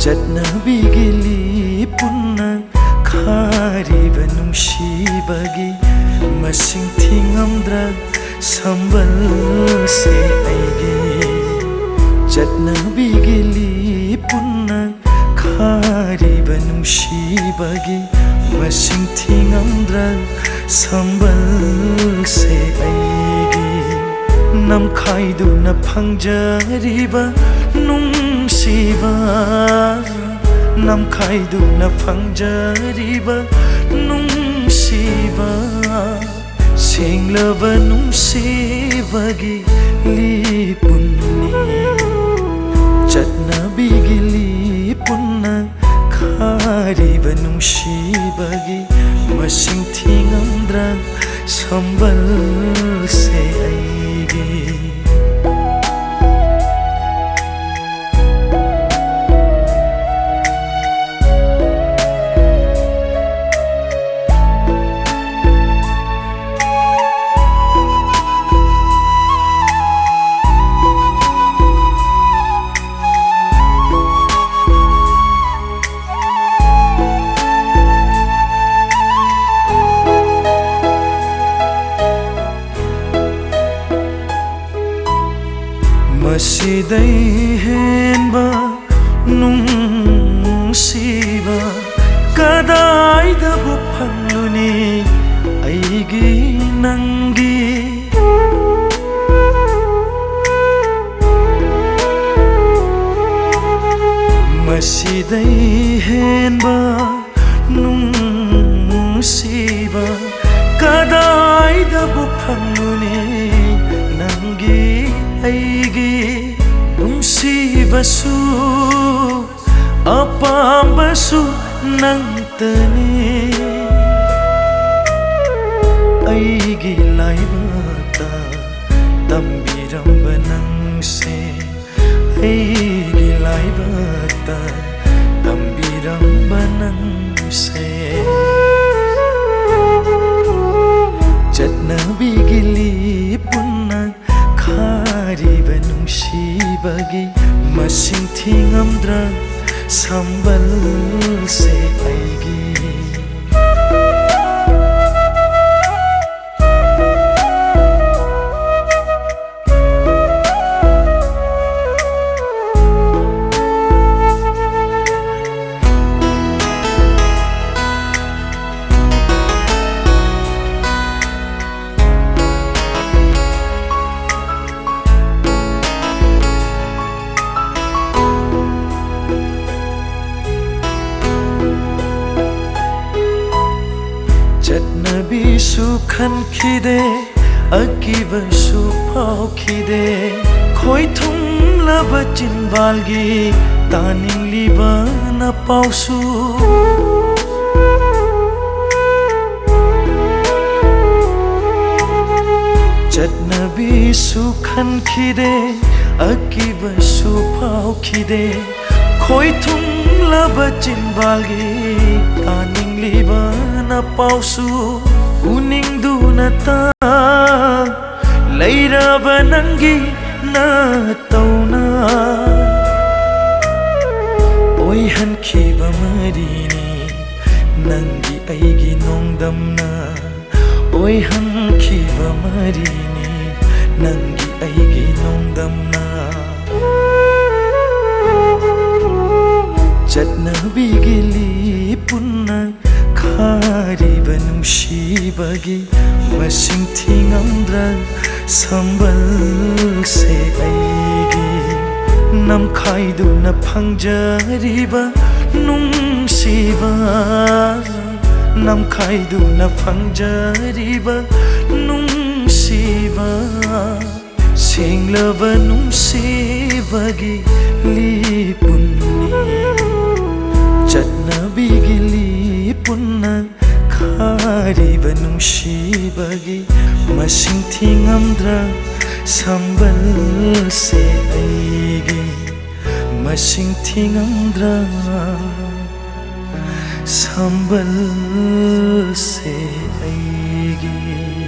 Chatnabigigi lipulna khariba nungshibagi masing thingamdra sambal se aigi. Chatnabigigi lipulna khariba nungshibagi masing thingamdra sambal se aigi. Namkhaiduna phangjariba nungsiba, namkhaiduna phangjariba nungsiba, senglaba nungsibagi lipulni. Chatnabigigi lipulna khariba nungsibagi masing thingamdra sambal se aigi. Masidai henba nungsiba kadaidabu phangluni aigi nangi. Masidai henba nungsiba kadaidabu phangluni nangi aigi. Nungsibasu apambasu nangtani aigi laibata tambiramba nangse. Aigi laibata tambiramba nangse. Chatnabigigi lipulna khariba nungsibagi masing thingamdra sambal se aigi. Chatnabisu khankhide akibasu phaukhide khoithumlaba chinbalgi taningliba na pausu. Chatnabisu khankhide akibasu phaukhide khoithumlaba chinbalgi taningliba na pausu. Uningduna ta lairaba nangi na tauna oihankhiba marini nangi aigi nongdamna. Oihankhiba marini nangi aigi nongdamna. Chatnabigigi lipulna khariba nungsibagi masing thingamdra sambal se aigi. Namkhaiduna phangjariba nungsiba, namkhaiduna phangjariba nungsiba, senglaba nungsibagi lipulni. Chatnabigigi lipulna khariba nungsibagi masing thingamdra sambal se aigi. Masing thingamdra sambal se aigi.